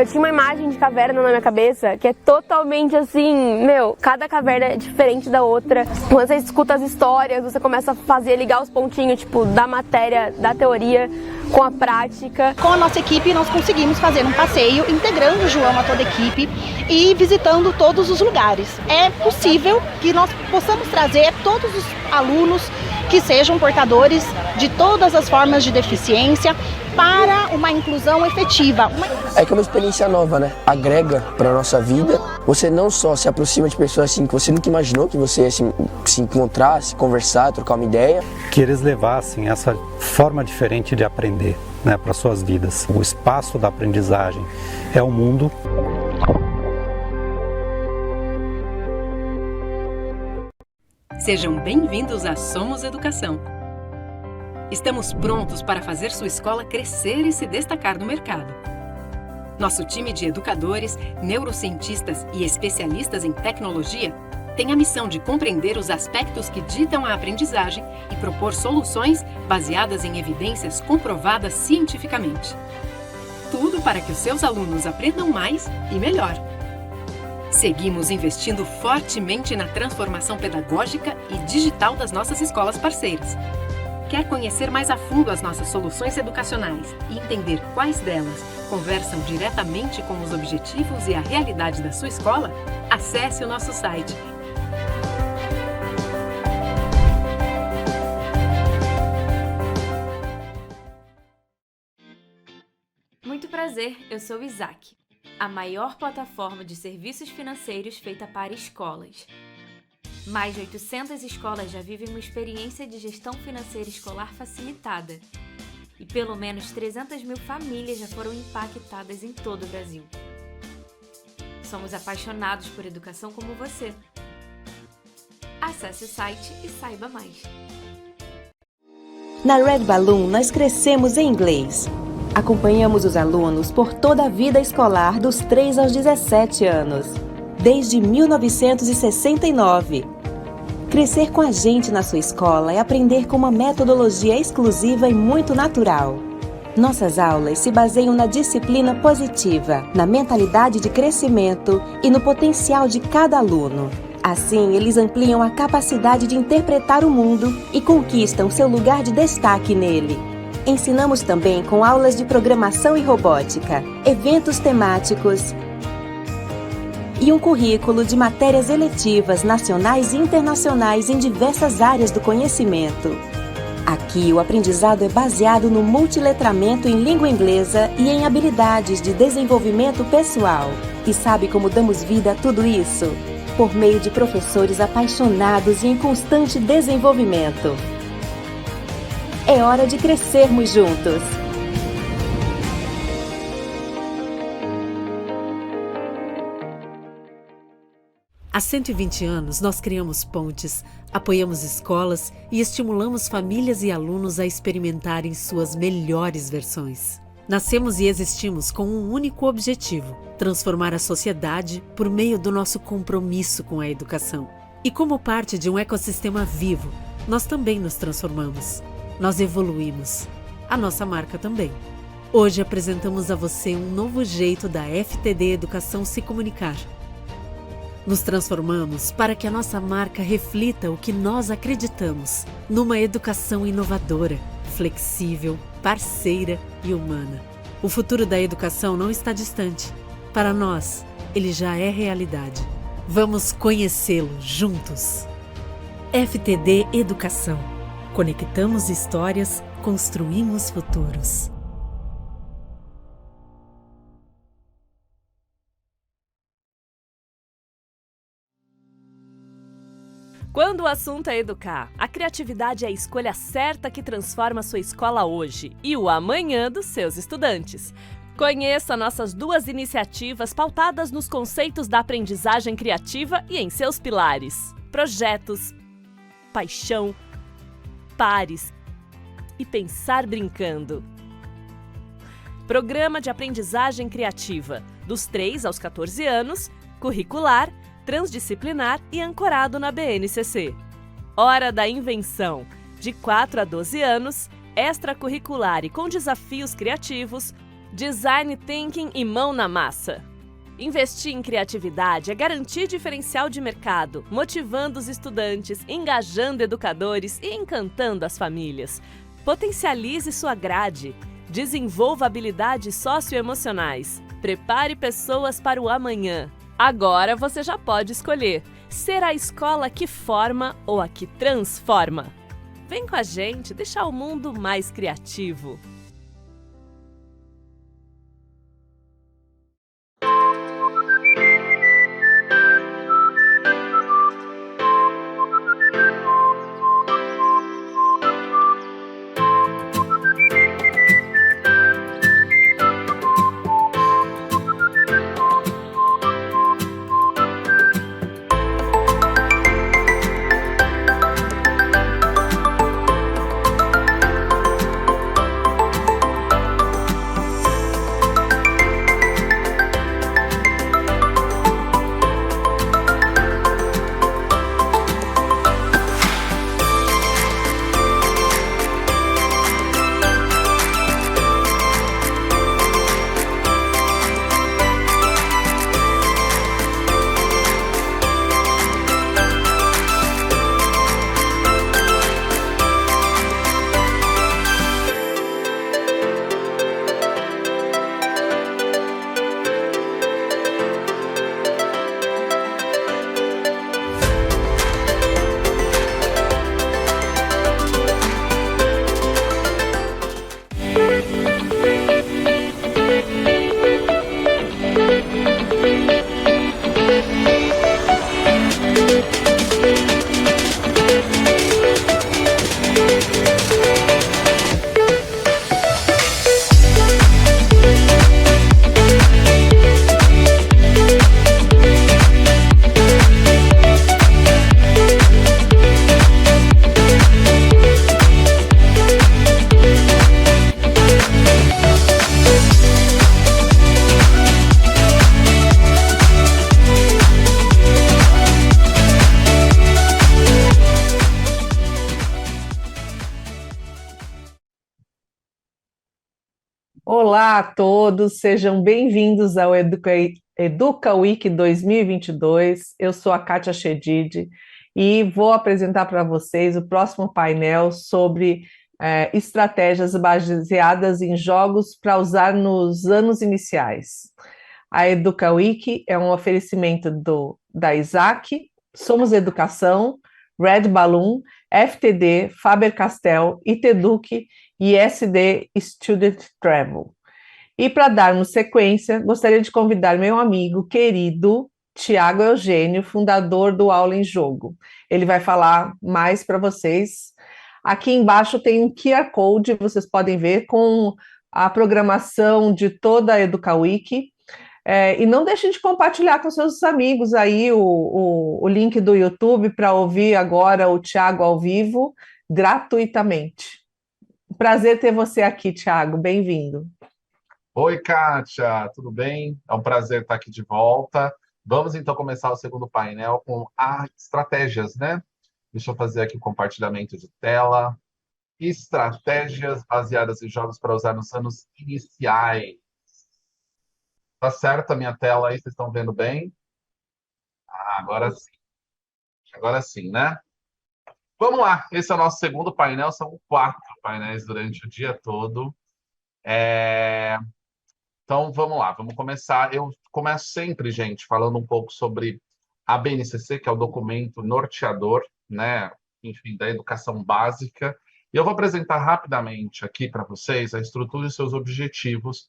Eu tinha uma imagem de caverna na minha cabeça que é totalmente assim, cada caverna é diferente da outra. Quando você escuta as histórias, você começa a ligar os pontinhos, tipo, da matéria, da teoria com a prática. Com a nossa equipe, nós conseguimos fazer um passeio, integrando o João a toda a equipe e visitando todos os lugares. É possível que nós possamos trazer todos os alunos que sejam portadores de todas as formas de deficiência para uma inclusão efetiva. É que é uma experiência nova, né? Agrega para a nossa vida. Você não só se aproxima de pessoas assim que você nunca imaginou que você ia se encontrar, se conversar, trocar uma ideia. Que eles levassem essa forma diferente de aprender, né, para suas vidas. O espaço da aprendizagem é o mundo. Sejam bem-vindos a Somos Educação. Estamos prontos para fazer sua escola crescer e se destacar no mercado. Nosso time de educadores, neurocientistas e especialistas em tecnologia tem a missão de compreender os aspectos que ditam a aprendizagem e propor soluções baseadas em evidências comprovadas cientificamente. Tudo para que os seus alunos aprendam mais e melhor. Seguimos investindo fortemente na transformação pedagógica e digital das nossas escolas parceiras. Quer conhecer mais a fundo as nossas soluções educacionais e entender quais delas conversam diretamente com os objetivos e a realidade da sua escola? Acesse o nosso site. Muito prazer, eu sou o Isaac, a maior plataforma de serviços financeiros feita para escolas. Mais de 800 escolas já vivem uma experiência de gestão financeira escolar facilitada. E pelo menos 300 mil famílias já foram impactadas em todo o Brasil. Somos apaixonados por educação como você. Acesse o site e saiba mais. Na Red Balloon, nós crescemos em inglês. Acompanhamos os alunos por toda a vida escolar dos 3 aos 17 anos, desde 1969. Crescer com a gente na sua escola é aprender com uma metodologia exclusiva e muito natural. Nossas aulas se baseiam na disciplina positiva, na mentalidade de crescimento e no potencial de cada aluno. Assim, eles ampliam a capacidade de interpretar o mundo e conquistam seu lugar de destaque nele. Ensinamos também com aulas de programação e robótica, eventos temáticos e um currículo de matérias eletivas nacionais e internacionais em diversas áreas do conhecimento. Aqui, o aprendizado é baseado no multiletramento em língua inglesa e em habilidades de desenvolvimento pessoal. E sabe como damos vida a tudo isso? Por meio de professores apaixonados e em constante desenvolvimento. É hora de crescermos juntos! Há 120 anos, nós criamos pontes, apoiamos escolas e estimulamos famílias e alunos a experimentarem suas melhores versões. Nascemos e existimos com um único objetivo: transformar a sociedade por meio do nosso compromisso com a educação. E como parte de um ecossistema vivo, nós também nos transformamos. Nós evoluímos. A nossa marca também. Hoje apresentamos a você um novo jeito da FTD Educação se comunicar. Nos transformamos para que a nossa marca reflita o que nós acreditamos, numa educação inovadora, flexível, parceira e humana. O futuro da educação não está distante. Para nós, ele já é realidade. Vamos conhecê-lo juntos. FTD Educação. Conectamos histórias, construímos futuros. Quando o assunto é educar, a criatividade é a escolha certa que transforma sua escola hoje e o amanhã dos seus estudantes. Conheça nossas 2 iniciativas pautadas nos conceitos da aprendizagem criativa e em seus pilares: projetos, paixão, pares e pensar brincando. Programa de aprendizagem criativa, dos 3 aos 14 anos, curricular, transdisciplinar e ancorado na BNCC. Hora da Invenção, de 4 a 12 anos, extracurricular e com desafios criativos, Design thinking e mão na massa. Investir em criatividade é garantir diferencial de mercado, motivando os estudantes, engajando educadores e encantando as famílias. Potencialize sua grade. Desenvolva habilidades socioemocionais. Prepare pessoas para o amanhã. Agora você já pode escolher ser a escola que forma ou a que transforma. Vem com a gente deixar o mundo mais criativo. Olá a todos, sejam bem-vindos ao Educa Week 2022. Eu sou a Kátia Chedid e vou apresentar para vocês o próximo painel sobre estratégias baseadas em jogos para usar nos anos iniciais. A Educa Week é um oferecimento da Isaac, Somos Educação, Red Balloon, FTD, Faber-Castell, ITEDUC e SD Student Travel. E para darmos sequência, gostaria de convidar meu amigo querido Tiago Eugênio, fundador do Aula em Jogo. Ele vai falar mais para vocês. Aqui embaixo tem um QR Code, vocês podem ver, com a programação de toda a Educa Week. E não deixem de compartilhar com seus amigos aí o link do YouTube para ouvir agora o Tiago ao vivo, gratuitamente. Prazer ter você aqui, Tiago. Bem-vindo. Oi, Kátia, tudo bem? É um prazer estar aqui de volta. Vamos então começar o segundo painel com as estratégias, né? Deixa eu fazer aqui o compartilhamento de tela. Estratégias baseadas em jogos para usar nos anos iniciais. Tá certo a minha tela aí? Vocês estão vendo bem? Agora sim. Agora sim, né? Vamos lá, esse é o nosso segundo painel, são 4 painéis durante o dia todo. Então, vamos lá, vamos começar. Eu começo sempre, gente, falando um pouco sobre a BNCC, que é o documento norteador, né, enfim, da educação básica. E eu vou apresentar rapidamente aqui para vocês a estrutura e seus objetivos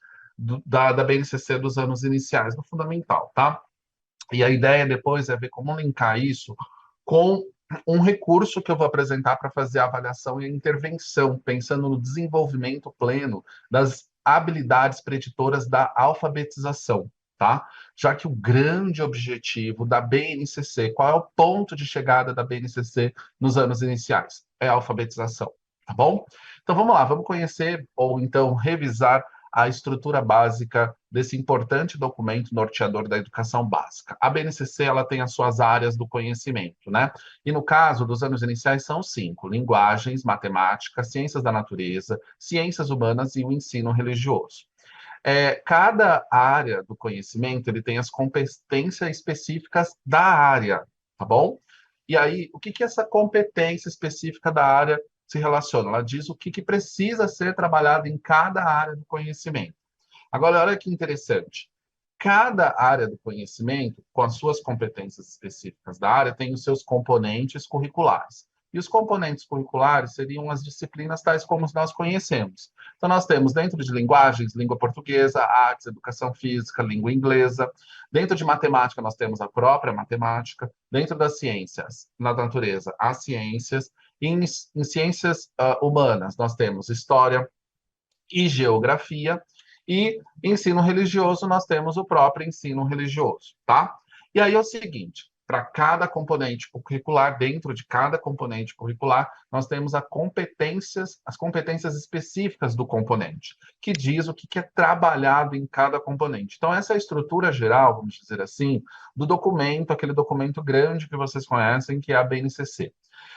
da BNCC dos anos iniciais, no fundamental, tá? E a ideia depois é ver como linkar isso com um recurso que eu vou apresentar para fazer a avaliação e a intervenção, pensando no desenvolvimento pleno das habilidades preditoras da alfabetização, tá? Já que o grande objetivo da BNCC, qual é o ponto de chegada da BNCC nos anos iniciais? É a alfabetização, tá bom? Então vamos lá, vamos conhecer ou então revisar a estrutura básica desse importante documento norteador da educação básica. A BNCC, ela tem as suas áreas do conhecimento, né? E no caso dos anos iniciais são 5: linguagens, matemática, ciências da natureza, ciências humanas e o ensino religioso. Cada área do conhecimento ele tem as competências específicas da área, tá bom? E aí, o que essa competência específica da área se relaciona? Ela diz o que precisa ser trabalhado em cada área do conhecimento. Agora, olha que interessante. Cada área do conhecimento, com as suas competências específicas da área, tem os seus componentes curriculares. E os componentes curriculares seriam as disciplinas tais como nós conhecemos. Então, nós temos dentro de linguagens, língua portuguesa, artes, educação física, língua inglesa. Dentro de matemática, nós temos a própria matemática. Dentro das ciências, na natureza, as ciências. Em ciências humanas, nós temos história e geografia. E ensino religioso, nós temos o próprio ensino religioso, tá? E aí é o seguinte, para cada componente curricular, dentro de cada componente curricular, nós temos as competências específicas do componente, que diz o que é trabalhado em cada componente. Então, essa é a estrutura geral, vamos dizer assim, do documento, aquele documento grande que vocês conhecem, que é a BNCC.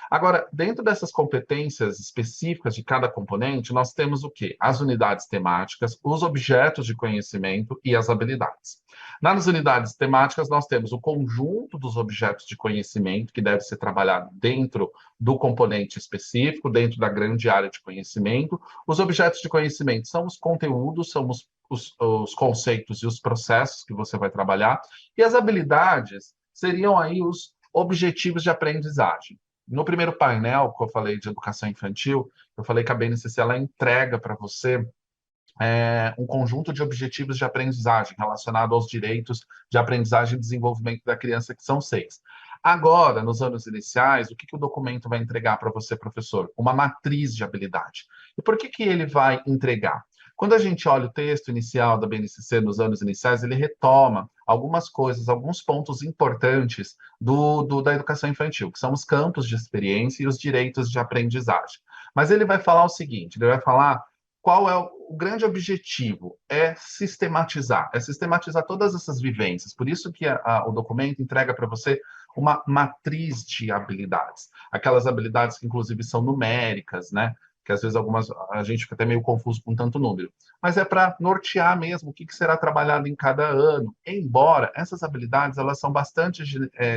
Agora, dentro dessas competências específicas de cada componente, nós temos o quê? As unidades temáticas, os objetos de conhecimento e as habilidades. Nas unidades temáticas, nós temos o conjunto dos objetos de conhecimento, que deve ser trabalhado dentro do componente específico, dentro da grande área de conhecimento. Os objetos de conhecimento são os conteúdos, são os conceitos e os processos que você vai trabalhar. E as habilidades seriam aí os objetivos de aprendizagem. No primeiro painel que eu falei de educação infantil, eu falei que a BNCC ela entrega para você um conjunto de objetivos de aprendizagem relacionado aos direitos de aprendizagem e desenvolvimento da criança, que são 6. Agora, nos anos iniciais, o que o documento vai entregar para você, professor? Uma matriz de habilidade. E por que ele vai entregar? Quando a gente olha o texto inicial da BNCC nos anos iniciais, ele retoma algumas coisas, alguns pontos importantes da educação infantil, que são os campos de experiência e os direitos de aprendizagem. Mas ele vai falar o seguinte, ele vai falar qual é o grande objetivo, é sistematizar todas essas vivências. Por isso que o documento entrega para você uma matriz de habilidades. Aquelas habilidades que, inclusive, são numéricas, né? Que às vezes a gente fica até meio confuso com tanto número. Mas é para nortear mesmo o que será trabalhado em cada ano. Embora essas habilidades elas são bastante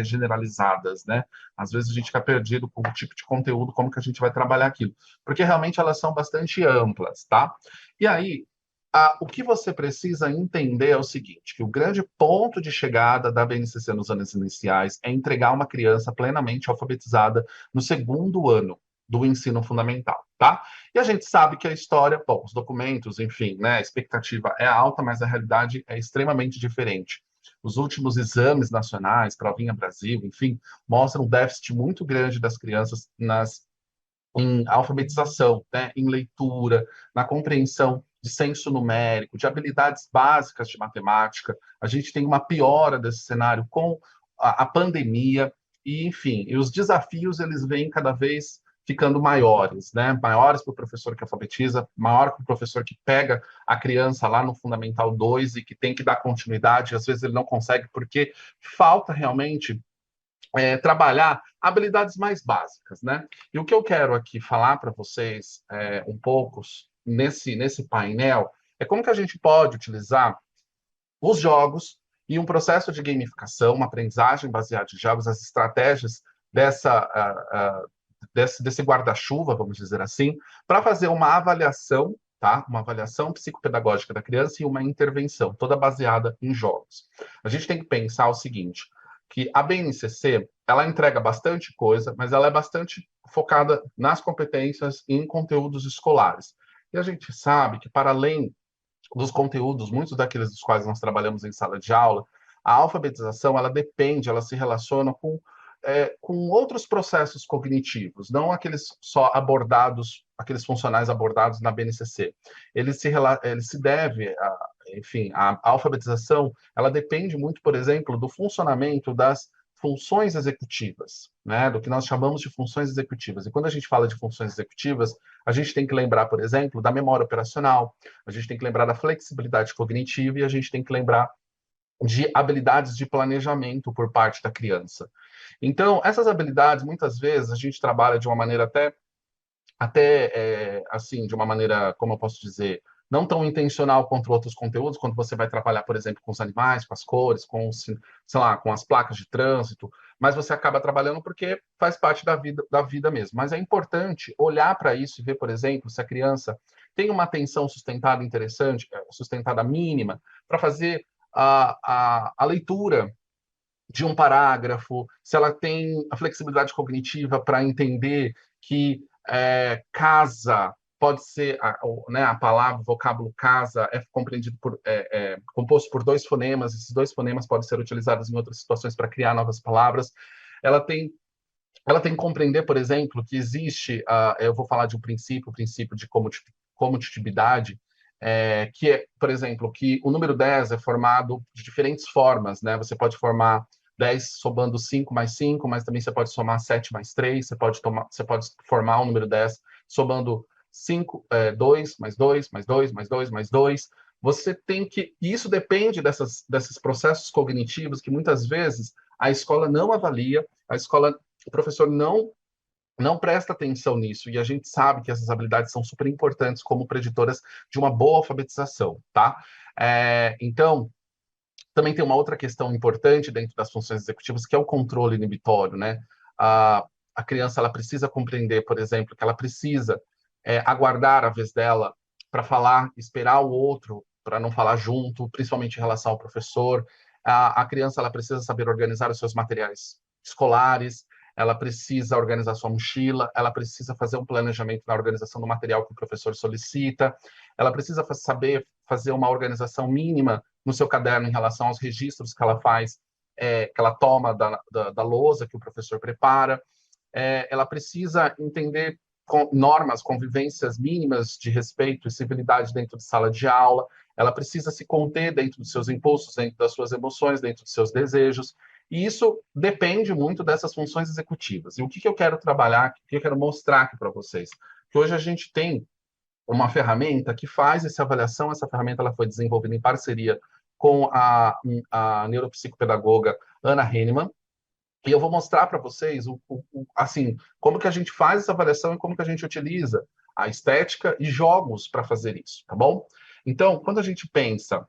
generalizadas, né? Às vezes a gente fica perdido com o tipo de conteúdo, como que a gente vai trabalhar aquilo. Porque realmente elas são bastante amplas, tá? E aí, o que você precisa entender é o seguinte, que o grande ponto de chegada da BNCC nos anos iniciais é entregar uma criança plenamente alfabetizada no segundo ano do ensino fundamental, tá? E a gente sabe que a história, bom, os documentos, enfim, né, a expectativa é alta, mas a realidade é extremamente diferente. Os últimos exames nacionais, Provinha Brasil, enfim, mostram um déficit muito grande das crianças em alfabetização, né, em leitura, na compreensão de senso numérico, de habilidades básicas de matemática. A gente tem uma piora desse cenário com a pandemia e, enfim, e os desafios eles vêm cada vez ficando maiores, né? Maiores para o professor que alfabetiza, maior para o professor que pega a criança lá no Fundamental 2 e que tem que dar continuidade, às vezes ele não consegue porque falta realmente trabalhar habilidades mais básicas, né? E o que eu quero aqui falar para vocês um pouco nesse painel é como que a gente pode utilizar os jogos e um processo de gamificação, uma aprendizagem baseada em jogos, as estratégias desse guarda-chuva, vamos dizer assim, para fazer uma avaliação, tá? Uma avaliação psicopedagógica da criança e uma intervenção, toda baseada em jogos. A gente tem que pensar o seguinte, que a BNCC, ela entrega bastante coisa, mas ela é bastante focada nas competências e em conteúdos escolares. E a gente sabe que, para além dos conteúdos, muitos daqueles dos quais nós trabalhamos em sala de aula, a alfabetização, ela se relaciona com outros processos cognitivos, não aqueles só abordados, aqueles funcionais abordados na BNCC. Ele se deve, enfim, a alfabetização, ela depende muito, por exemplo, do funcionamento das funções executivas, né? Do que nós chamamos de funções executivas. E quando a gente fala de funções executivas, a gente tem que lembrar, por exemplo, da memória operacional, a gente tem que lembrar da flexibilidade cognitiva e a gente tem que lembrar de habilidades de planejamento por parte da criança. Então, essas habilidades, muitas vezes, a gente trabalha de uma maneira assim, de uma maneira, como eu posso dizer, não tão intencional quanto outros conteúdos, quando você vai trabalhar, por exemplo, com os animais, com as cores, com, sei lá, com as placas de trânsito, mas você acaba trabalhando porque faz parte da vida mesmo. Mas é importante olhar para isso e ver, por exemplo, se a criança tem uma atenção sustentada interessante, sustentada mínima, para fazer a leitura de um parágrafo, se ela tem a flexibilidade cognitiva para entender que casa pode ser, né, a palavra, o vocábulo casa é compreendido composto por 2 fonemas, esses 2 fonemas podem ser utilizados em outras situações para criar novas palavras. Ela tem que compreender, por exemplo, que existe, eu vou falar de um princípio, o princípio de comutatividade, que é, por exemplo, que o número 10 é formado de diferentes formas, né? Você pode formar 10 somando 5 mais 5, mas também você pode somar 7 mais 3, você pode formar o número 10 somando 5, 2 mais 2, mais 2, mais 2, mais 2. Você tem que... E isso depende desses processos cognitivos que muitas vezes a escola não avalia, o professor não presta atenção nisso, e a gente sabe que essas habilidades são super importantes como preditoras de uma boa alfabetização, tá? Então, também tem uma outra questão importante dentro das funções executivas, que é o controle inibitório, né? A criança, ela precisa compreender, por exemplo, que ela precisa aguardar a vez dela para falar, esperar o outro para não falar junto, principalmente em relação ao professor. A criança, ela precisa saber organizar os seus materiais escolares, ela precisa organizar sua mochila, ela precisa fazer um planejamento na organização do material que o professor solicita, ela precisa saber fazer uma organização mínima no seu caderno em relação aos registros que ela faz, que ela toma da lousa que o professor prepara, ela precisa entender normas, convivências mínimas de respeito e civilidade dentro de sala de aula, ela precisa se conter dentro dos seus impulsos, dentro das suas emoções, dentro dos seus desejos, e isso depende muito dessas funções executivas. E o que eu quero trabalhar, o que eu quero mostrar aqui para vocês? Que hoje a gente tem uma ferramenta que faz essa avaliação, essa ferramenta ela foi desenvolvida em parceria com a neuropsicopedagoga Anna Henneman, e eu vou mostrar para vocês assim, como que a gente faz essa avaliação e como que a gente utiliza a estética e jogos para fazer isso, tá bom? Então, quando a gente pensa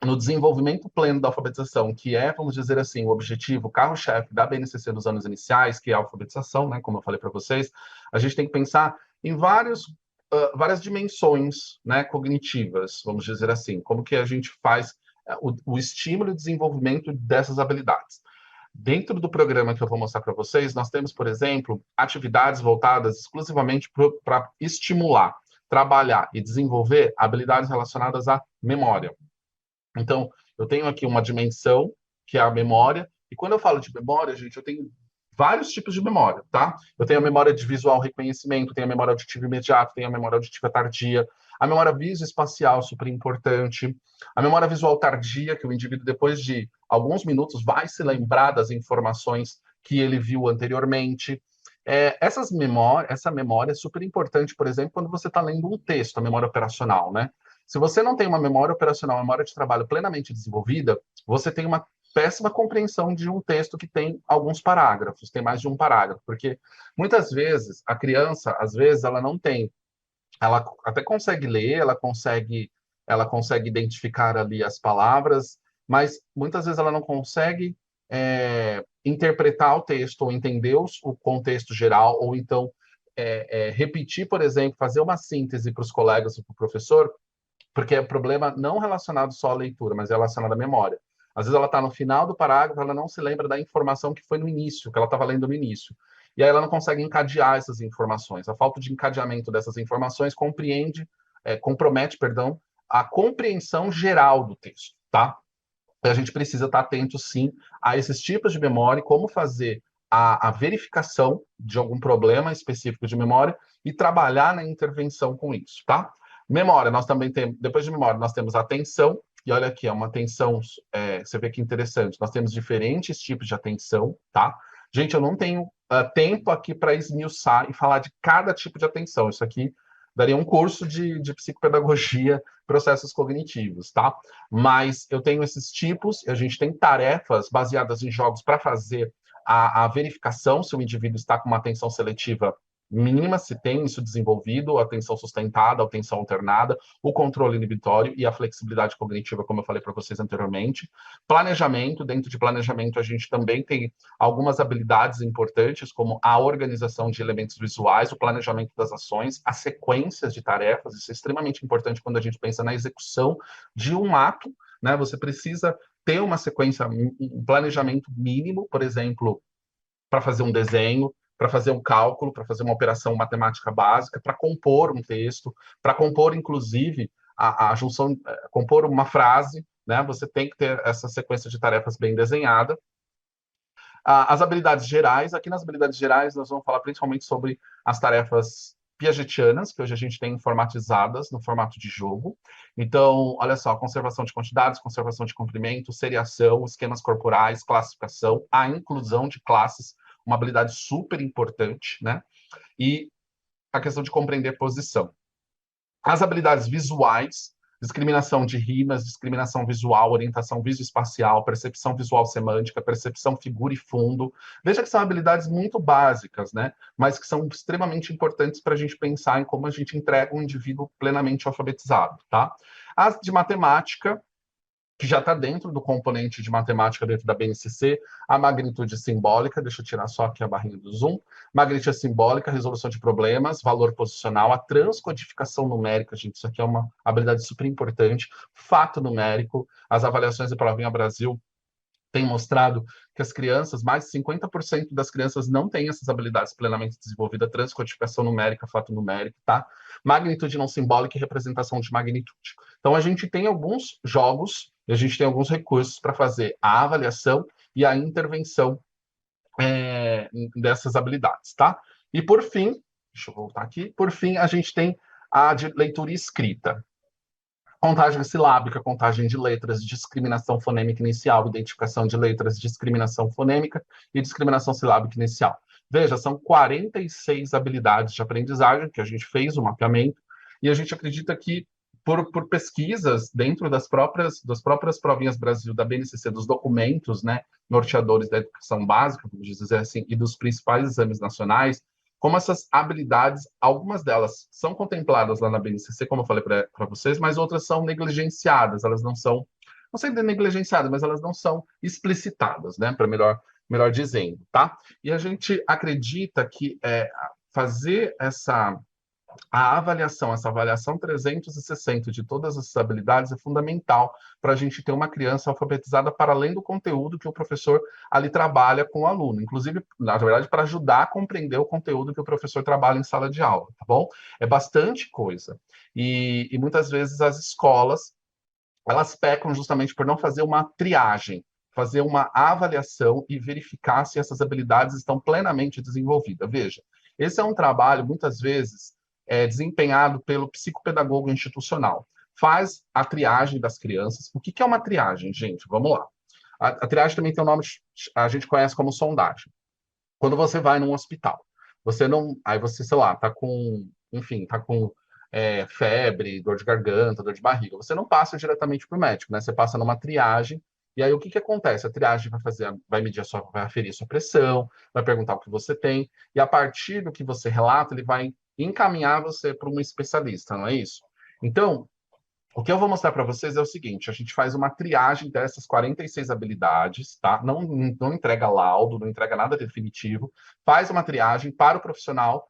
no desenvolvimento pleno da alfabetização, que é, vamos dizer assim, o objetivo, o carro-chefe da BNCC nos anos iniciais, que é a alfabetização, né, como eu falei para vocês, a gente tem que pensar em várias dimensões, né, cognitivas, vamos dizer assim, como que a gente faz o estímulo e desenvolvimento dessas habilidades. Dentro do programa que eu vou mostrar para vocês, nós temos, por exemplo, atividades voltadas exclusivamente para estimular, trabalhar e desenvolver habilidades relacionadas à memória. Então, eu tenho aqui uma dimensão, que é a memória, e quando eu falo de memória, gente, eu tenho vários tipos de memória, tá? Eu tenho a memória de visual reconhecimento, tenho a memória auditiva imediata, tenho a memória auditiva tardia, a memória visoespacial, super importante, a memória visual tardia, que o indivíduo, depois de alguns minutos, vai se lembrar das informações que ele viu anteriormente. Essa memória é super importante, por exemplo, quando você está lendo um texto, a memória operacional, né? Se você não tem uma memória operacional, uma memória de trabalho plenamente desenvolvida, você tem uma péssima compreensão de um texto que tem alguns parágrafos, tem mais de um parágrafo, porque muitas vezes a criança, às vezes, ela não tem, ela até consegue ler, ela consegue identificar ali as palavras, mas muitas vezes ela não consegue interpretar o texto ou entender o contexto geral, ou então repetir, por exemplo, fazer uma síntese para os colegas ou para o professor, porque é problema não relacionado só à leitura, mas é relacionado à memória. Às vezes ela está no final do parágrafo, ela não se lembra da informação que foi no início, que ela estava lendo no início. E aí ela não consegue encadear essas informações. A falta de encadeamento dessas informações compromete, a compreensão geral do texto, tá? A gente precisa estar atento, sim, a esses tipos de memória, como fazer a verificação de algum problema específico de memória e trabalhar na intervenção com isso, tá? Memória, nós também temos, depois de memória, nós temos atenção, e olha aqui, é uma atenção, você vê que interessante, nós temos diferentes tipos de atenção, tá? Gente, eu não tenho tempo aqui para esmiuçar e falar de cada tipo de atenção, isso aqui daria um curso de psicopedagogia, processos cognitivos, tá? Mas eu tenho esses tipos, e a gente tem tarefas baseadas em jogos para fazer a verificação se o indivíduo está com uma atenção seletiva mínima, se tem isso desenvolvido, a atenção sustentada, a atenção alternada, o controle inibitório e a flexibilidade cognitiva, como eu falei para vocês anteriormente. Planejamento, dentro de planejamento a gente também tem algumas habilidades importantes, como a organização de elementos visuais, o planejamento das ações, as sequências de tarefas, isso é extremamente importante quando a gente pensa na execução de um ato, né? Você precisa ter uma sequência, um planejamento mínimo, por exemplo, para fazer um desenho, para fazer um cálculo, para fazer uma operação matemática básica, para compor um texto, para compor, inclusive, a junção, compor uma frase, né? Você tem que ter essa sequência de tarefas bem desenhada. As habilidades gerais, aqui nas habilidades gerais, nós vamos falar principalmente sobre as tarefas piagetianas, que hoje a gente tem informatizadas no formato de jogo. Então, olha só, conservação de quantidades, conservação de comprimento, seriação, esquemas corporais, classificação, a inclusão de classes, uma habilidade super importante, né? E a questão de compreender posição. As habilidades visuais, discriminação de rimas, discriminação visual, orientação visoespacial, percepção visual semântica, percepção figura e fundo. Veja que são habilidades muito básicas, né? Mas que são extremamente importantes para a gente pensar em como a gente entrega um indivíduo plenamente alfabetizado, tá? As de matemática, que já está dentro do componente de matemática dentro da BNCC, a magnitude simbólica, deixa eu tirar só aqui a barrinha do zoom, magnitude simbólica, resolução de problemas, valor posicional, a transcodificação numérica, gente, isso aqui é uma habilidade super importante, fato numérico, as avaliações da Provinha Brasil têm mostrado que as crianças, mais de 50% das crianças não têm essas habilidades plenamente desenvolvidas, transcodificação numérica, fato numérico, tá? Magnitude não simbólica e representação de magnitude. Então, a gente tem alguns jogos, e a gente tem alguns recursos para fazer a avaliação e a intervenção dessas habilidades, tá? E, por fim, deixa eu voltar aqui, por fim, a gente tem a de leitura e escrita. Contagem silábica, contagem de letras, discriminação fonêmica inicial, identificação de letras, discriminação fonêmica e discriminação silábica inicial. Veja, são 46 habilidades de aprendizagem que a gente fez o mapeamento e a gente acredita que por pesquisas dentro das próprias provinhas Brasil, da BNCC, dos documentos, né, norteadores da educação básica, vamos dizer assim, e dos principais exames nacionais, como essas habilidades, algumas delas são contempladas lá na BNCC, como eu falei para vocês, mas outras são negligenciadas, elas não são, não sei de negligenciadas, mas elas não são explicitadas, né, para melhor dizendo, tá? E a gente acredita que fazer a avaliação, essa avaliação 360 de todas essas habilidades é fundamental para a gente ter uma criança alfabetizada para além do conteúdo que o professor ali trabalha com o aluno, inclusive, na verdade, para ajudar a compreender o conteúdo que o professor trabalha em sala de aula, tá bom? É bastante coisa. E muitas vezes as escolas, elas pecam justamente por não fazer uma triagem, fazer uma avaliação e verificar se essas habilidades estão plenamente desenvolvidas. Veja, esse é um trabalho, muitas vezes, desempenhado pelo psicopedagogo institucional. Faz a triagem das crianças. O que é uma triagem, gente? Vamos lá. A triagem também tem um nome, a gente conhece como sondagem. Quando você vai num hospital, você não... Aí você, sei lá, tá com febre, dor de garganta, dor de barriga. Você não passa diretamente para o médico, né? Você passa numa triagem. E aí, o que acontece? A triagem vai medir vai aferir a sua pressão, vai perguntar o que você tem, e a partir do que você relata, ele vai encaminhar você para um especialista, não é isso? Então, o que eu vou mostrar para vocês é o seguinte, a gente faz uma triagem dessas 46 habilidades, tá? Não entrega laudo, não entrega nada definitivo, faz uma triagem para o profissional,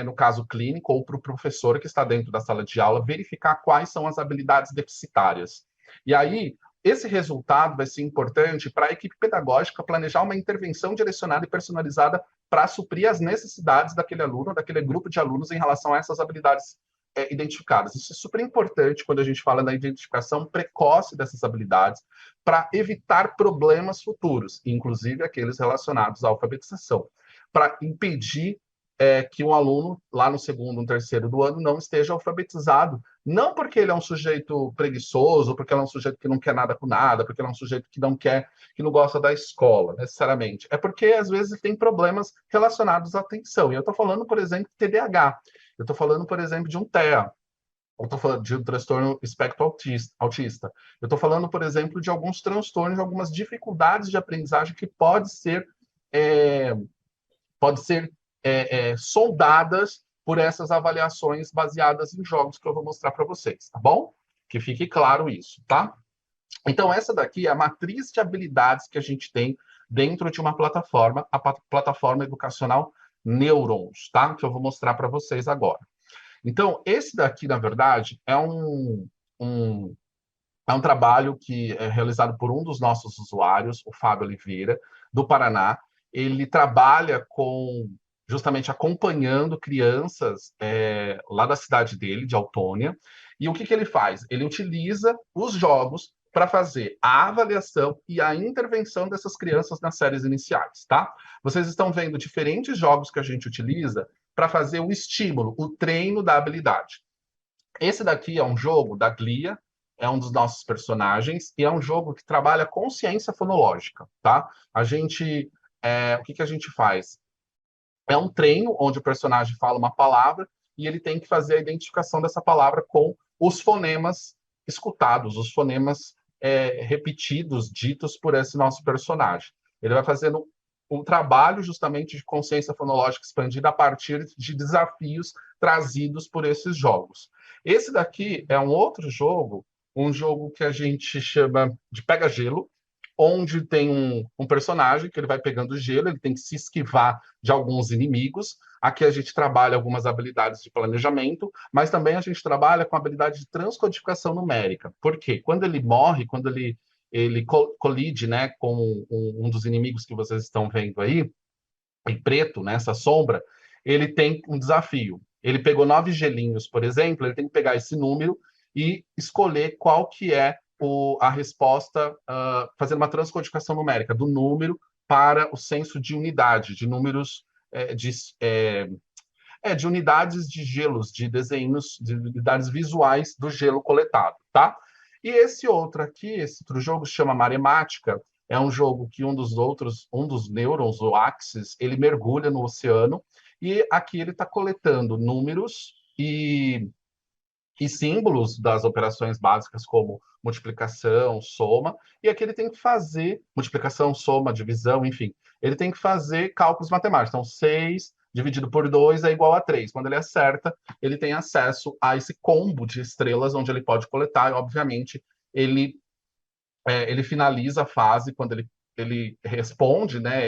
no caso clínico, ou para o professor que está dentro da sala de aula, verificar quais são as habilidades deficitárias. E aí, esse resultado vai ser importante para a equipe pedagógica planejar uma intervenção direcionada e personalizada para suprir as necessidades daquele aluno, daquele grupo de alunos em relação a essas habilidades identificadas. Isso é super importante quando a gente fala da identificação precoce dessas habilidades para evitar problemas futuros, inclusive aqueles relacionados à alfabetização, para impedir que um aluno, lá no segundo, no terceiro do ano, não esteja alfabetizado, não porque ele é um sujeito preguiçoso, porque ele é um sujeito que não quer nada com nada, porque ele é um sujeito que não gosta da escola, necessariamente. É porque, às vezes, ele tem problemas relacionados à atenção. E eu estou falando, por exemplo, de TDAH. Eu estou falando, por exemplo, de um TEA. Eu estou falando de um transtorno espectro autista. Eu estou falando, por exemplo, de alguns transtornos, de algumas dificuldades de aprendizagem que pode ser soldadas por essas avaliações baseadas em jogos que eu vou mostrar para vocês, tá bom? Que fique claro isso, tá? Então, essa daqui é a matriz de habilidades que a gente tem dentro de uma plataforma, a plataforma educacional Neurons, tá? Que eu vou mostrar para vocês agora. Então, esse daqui, na verdade, é um trabalho que é realizado por um dos nossos usuários, o Fábio Oliveira, do Paraná. Ele trabalha justamente acompanhando crianças lá da cidade dele, de Autônia. E o que ele faz? Ele utiliza os jogos para fazer a avaliação e a intervenção dessas crianças nas séries iniciais, tá? Vocês estão vendo diferentes jogos que a gente utiliza para fazer o estímulo, o treino da habilidade. Esse daqui é um jogo da Glia, é um dos nossos personagens, e é um jogo que trabalha consciência fonológica, tá? O que a gente faz? É um treino onde o personagem fala uma palavra e ele tem que fazer a identificação dessa palavra com os fonemas escutados, os fonemas repetidos, ditos por esse nosso personagem. Ele vai fazendo um trabalho justamente de consciência fonológica expandida a partir de desafios trazidos por esses jogos. Esse daqui é um outro jogo, um jogo que a gente chama de pega-gelo, onde tem um personagem que ele vai pegando gelo, ele tem que se esquivar de alguns inimigos. Aqui a gente trabalha algumas habilidades de planejamento, mas também a gente trabalha com a habilidade de transcodificação numérica. Por quê? Quando ele morre, quando ele colide, né, com um dos inimigos que vocês estão vendo aí, em preto, nessa sombra, ele tem um desafio. Ele pegou 9 gelinhos, por exemplo, ele tem que pegar esse número e escolher qual que é a resposta, fazendo uma transcodificação numérica do número para o senso de unidade, de números, de unidades de gelos, de desenhos, de unidades visuais do gelo coletado, tá? E esse outro jogo se chama Maremática, é um jogo que um dos nêurons, o Axis, ele mergulha no oceano, e aqui ele está coletando números e símbolos das operações básicas, como multiplicação, soma, e aqui ele tem que fazer multiplicação, soma, divisão, enfim, ele tem que fazer cálculos matemáticos. Então, 6 dividido por 2 é igual a 3. Quando ele acerta, ele tem acesso a esse combo de estrelas, onde ele pode coletar, e, obviamente, ele finaliza a fase quando ele responde, né?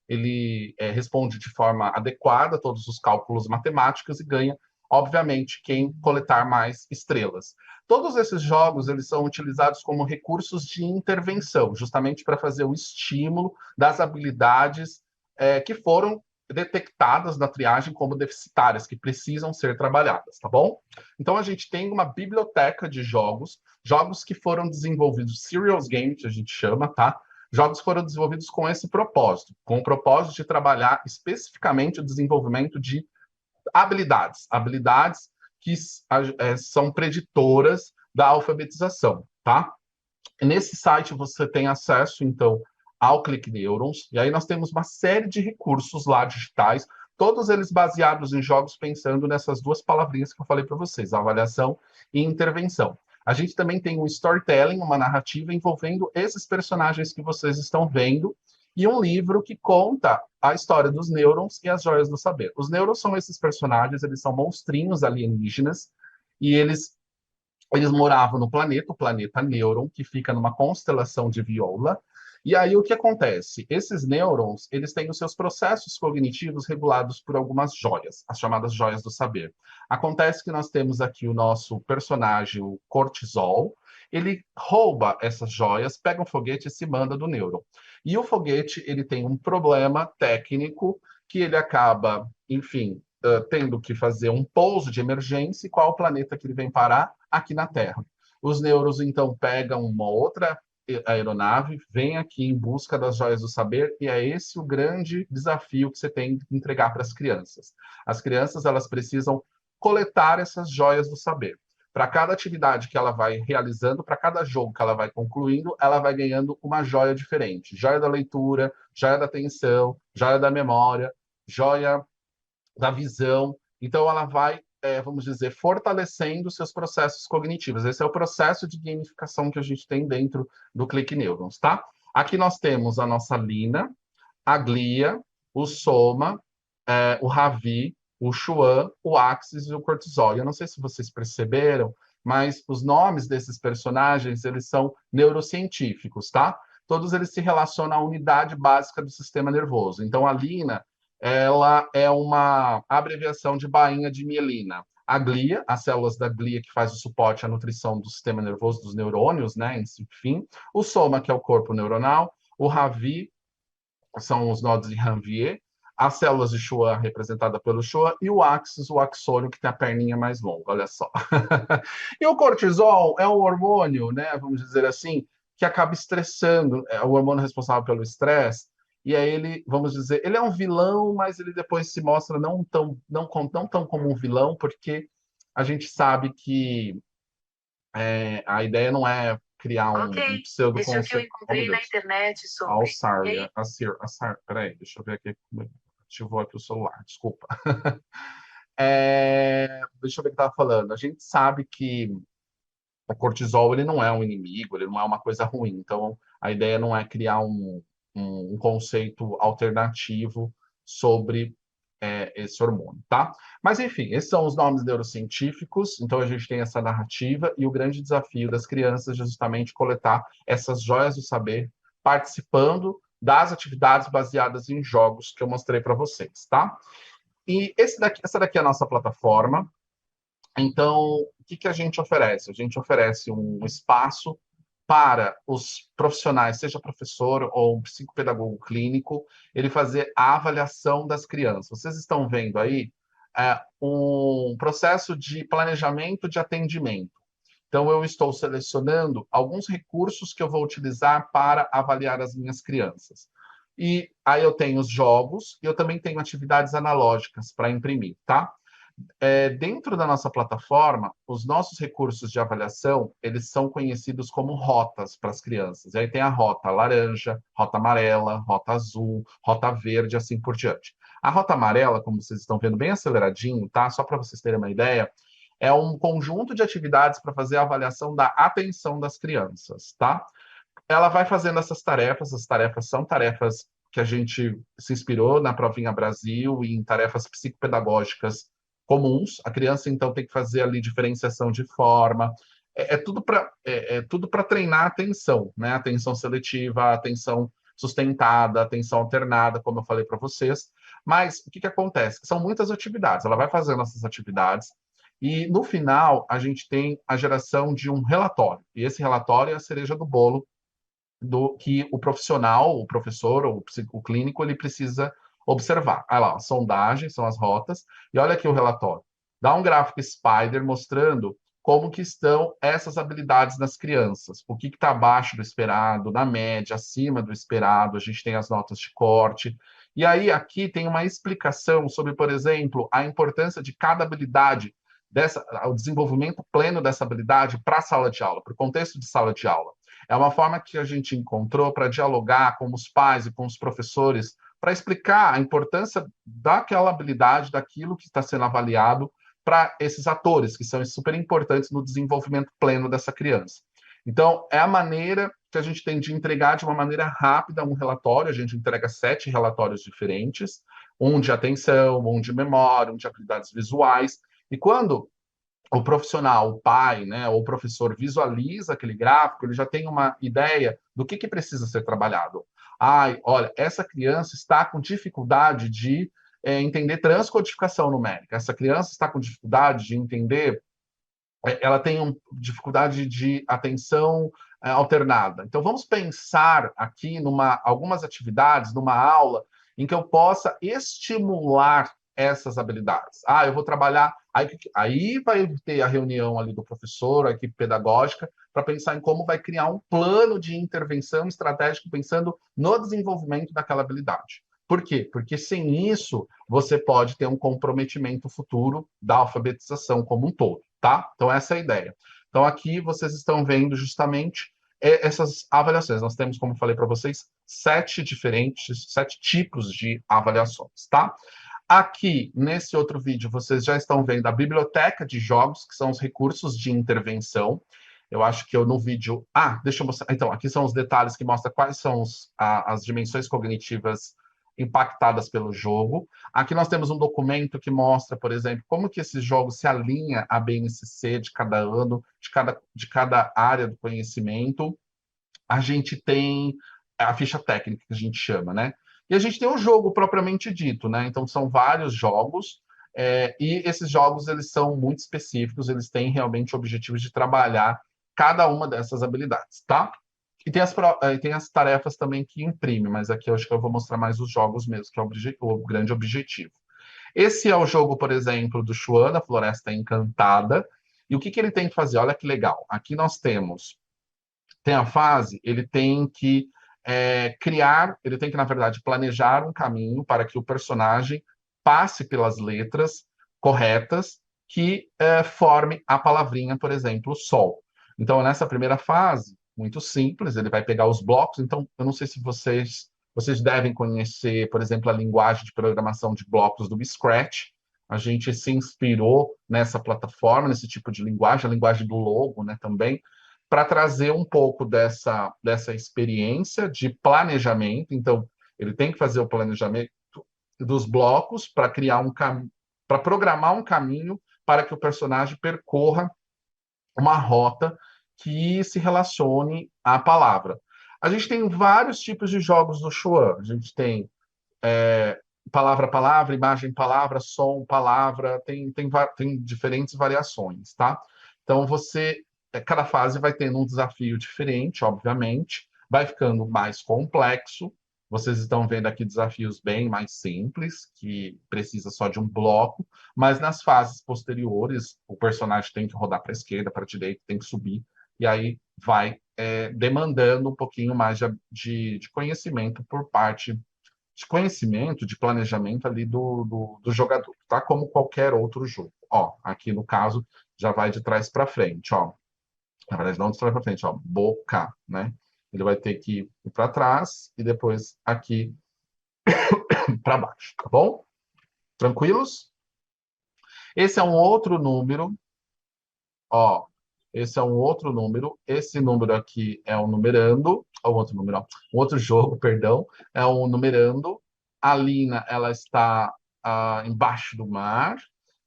Ele responde de forma adequada a todos os cálculos matemáticos e ganha, obviamente, quem coletar mais estrelas. Todos esses jogos eles são utilizados como recursos de intervenção, justamente para fazer o estímulo das habilidades que foram detectadas na triagem como deficitárias, que precisam ser trabalhadas, tá bom? Então, a gente tem uma biblioteca de jogos que foram desenvolvidos, serious games, a gente chama, tá? Jogos que foram desenvolvidos com esse propósito, com o propósito de trabalhar especificamente o desenvolvimento de habilidades que são preditoras da alfabetização, tá? Nesse site você tem acesso, então, ao Clique Neurons, e aí nós temos uma série de recursos lá digitais, todos eles baseados em jogos pensando nessas duas palavrinhas que eu falei para vocês, avaliação e intervenção. A gente também tem um storytelling, uma narrativa envolvendo esses personagens que vocês estão vendo, e um livro que conta a história dos nêurons e as joias do saber. Os nêurons são esses personagens, eles são monstrinhos alienígenas, e eles moravam no planeta, o planeta Neuron, que fica numa constelação de Viola. E aí o que acontece? Esses nêurons, eles têm os seus processos cognitivos regulados por algumas joias, as chamadas joias do saber. Acontece que nós temos aqui o nosso personagem, o Cortisol, ele rouba essas joias, pega um foguete e se manda do nêuron. E o foguete, ele tem um problema técnico que ele acaba, enfim, tendo que fazer um pouso de emergência. E qual é o planeta que ele vem parar? Aqui na Terra. Os nêurons, então, pegam uma outra aeronave, vem aqui em busca das joias do saber, e é esse o grande desafio que você tem que entregar para as crianças. As crianças, elas precisam coletar essas joias do saber. Para cada atividade que ela vai realizando, para cada jogo que ela vai concluindo, ela vai ganhando uma joia diferente. Joia da leitura, joia da atenção, joia da memória, joia da visão. Então, ela vai, vamos dizer, fortalecendo seus processos cognitivos. Esse é o processo de gamificação que a gente tem dentro do Clique Neurons, tá? Aqui nós temos a nossa Lina, a Glia, o Soma o Ravi, o Schwann, o Axis e o cortisol. E eu não sei se vocês perceberam, mas os nomes desses personagens, eles são neurocientíficos, tá? Todos eles se relacionam à unidade básica do sistema nervoso. Então, a Lina, ela é uma abreviação de bainha de mielina. A glia, as células da glia que faz o suporte à nutrição do sistema nervoso, dos neurônios, né, enfim. O soma, que é o corpo neuronal. O Ravi, são os nodos de Ranvier. As células de Schwann, representada pelo Schwann. E o axis, o axônio, que tem a perninha mais longa, olha só. E o cortisol é um hormônio, né, vamos dizer assim, que acaba estressando, é o hormônio responsável pelo estresse. E aí ele, vamos dizer, ele é um vilão, mas ele depois se mostra não tão como um vilão, porque a gente sabe que a ideia não é criar um pseudo-conceito. Isso que eu encontrei na internet sobre... Alzheimer, peraí, deixa eu ver aqui, ativou aqui o celular, desculpa. Deixa eu ver o que eu estava falando. A gente sabe que o cortisol, ele não é um inimigo, ele não é uma coisa ruim, então a ideia não é criar um conceito alternativo sobre esse hormônio, tá? Mas, enfim, esses são os nomes neurocientíficos, então a gente tem essa narrativa, e o grande desafio das crianças é justamente coletar essas joias do saber, participando das atividades baseadas em jogos que eu mostrei para vocês, tá? E essa daqui é a nossa plataforma. Então, o que a gente oferece? A gente oferece um espaço para os profissionais, seja professor ou um psicopedagogo clínico, ele fazer a avaliação das crianças. Vocês estão vendo aí um processo de planejamento de atendimento. Então, eu estou selecionando alguns recursos que eu vou utilizar para avaliar as minhas crianças. E aí eu tenho os jogos e eu também tenho atividades analógicas para imprimir, tá? Dentro da nossa plataforma, os nossos recursos de avaliação, eles são conhecidos como rotas para as crianças. E aí tem a rota laranja, rota amarela, rota azul, rota verde, assim por diante. A rota amarela, como vocês estão vendo bem aceleradinho, tá? Só para vocês terem uma ideia, é um conjunto de atividades para fazer a avaliação da atenção das crianças, tá? Ela vai fazendo essas tarefas, as tarefas são tarefas que a gente se inspirou na Provinha Brasil e em tarefas psicopedagógicas comuns. A criança, então, tem que fazer ali diferenciação de forma. Tudo para treinar a atenção, né? Atenção seletiva, atenção sustentada, atenção alternada, como eu falei para vocês. Mas o que acontece? São muitas atividades. Ela vai fazendo essas atividades e, no final, a gente tem a geração de um relatório. E esse relatório é a cereja do bolo do que o profissional, o professor ou o clínico, ele precisa observar. Olha lá, a sondagem, são as rotas, e olha aqui o relatório. Dá um gráfico Spider mostrando como que estão essas habilidades nas crianças. O que está abaixo do esperado, na média, acima do esperado, a gente tem as notas de corte. E aí aqui tem uma explicação sobre, por exemplo, a importância de cada habilidade, o desenvolvimento pleno dessa habilidade para a sala de aula, para o contexto de sala de aula. É uma forma que a gente encontrou para dialogar com os pais e com os professores, para explicar a importância daquela habilidade, daquilo que está sendo avaliado para esses atores, que são super importantes no desenvolvimento pleno dessa criança. Então, é a maneira que a gente tem de entregar de uma maneira rápida um relatório. A gente entrega 7 relatórios diferentes, um de atenção, um de memória, um de habilidades visuais. E quando o profissional, o pai, né, ou o professor visualiza aquele gráfico, ele já tem uma ideia do que precisa ser trabalhado. Olha, essa criança está com dificuldade de entender transcodificação numérica. Essa criança está com dificuldade de entender, ela tem dificuldade de atenção alternada. Então, vamos pensar aqui algumas atividades, numa aula, em que eu possa estimular essas habilidades. Eu vou trabalhar... Aí vai ter a reunião ali do professor, a equipe pedagógica, para pensar em como vai criar um plano de intervenção estratégico pensando no desenvolvimento daquela habilidade. Por quê? Porque sem isso, você pode ter um comprometimento futuro da alfabetização como um todo, tá? Então, essa é a ideia. Então, aqui vocês estão vendo justamente essas avaliações. Nós temos, como falei para vocês, 7 tipos de avaliações, tá? Aqui, nesse outro vídeo, vocês já estão vendo a biblioteca de jogos, que são os recursos de intervenção. Eu acho que eu no vídeo... deixa eu mostrar. Então, aqui são os detalhes que mostram quais são as dimensões cognitivas impactadas pelo jogo. Aqui nós temos um documento que mostra, por exemplo, como que esse jogo se alinha à BNCC de cada ano, de cada área do conhecimento. A gente tem a ficha técnica, que a gente chama, né? E a gente tem o jogo propriamente dito, né? Então, são vários jogos, e esses jogos, eles são muito específicos, eles têm realmente objetivos de trabalhar cada uma dessas habilidades, tá? E tem as tarefas também que imprime, mas aqui eu acho que eu vou mostrar mais os jogos mesmo, que é o grande objetivo. Esse é o jogo, por exemplo, do Chuan, da Floresta Encantada. E o que ele tem que fazer? Olha que legal. Aqui nós tem a fase, ele tem que ele tem que, na verdade, planejar um caminho para que o personagem passe pelas letras corretas que forme a palavrinha, por exemplo, sol. Então, nessa primeira fase, muito simples, ele vai pegar os blocos. Então, eu não sei se vocês devem conhecer, por exemplo, a linguagem de programação de blocos do Scratch. A gente se inspirou nessa plataforma, nesse tipo de linguagem, a linguagem do Logo, né, também, para trazer um pouco dessa experiência de planejamento. Então, ele tem que fazer o planejamento dos blocos para criar para programar um caminho para que o personagem percorra uma rota que se relacione à palavra. A gente tem vários tipos de jogos do Chuan. A gente tem palavra-palavra, imagem-palavra, som-palavra, tem diferentes variações, tá? Então, cada fase vai tendo um desafio diferente, obviamente, vai ficando mais complexo. Vocês estão vendo aqui desafios bem mais simples, que precisa só de um bloco, mas nas fases posteriores, o personagem tem que rodar para a esquerda, para a direita, tem que subir, e aí vai demandando um pouquinho mais de conhecimento por parte de conhecimento, de planejamento ali do jogador, tá? Como qualquer outro jogo. Ó, aqui no caso, já vai de trás para frente, ó. Na verdade, não de trás para frente, ó, boca, né? Ele vai ter que ir para trás e depois aqui para baixo, tá bom? Tranquilos? Esse é um outro número, ó. Esse é um outro número. Esse número aqui é um numerando, ou outro número, ó, um outro jogo, perdão, é um numerando. A Lina, ela está embaixo do mar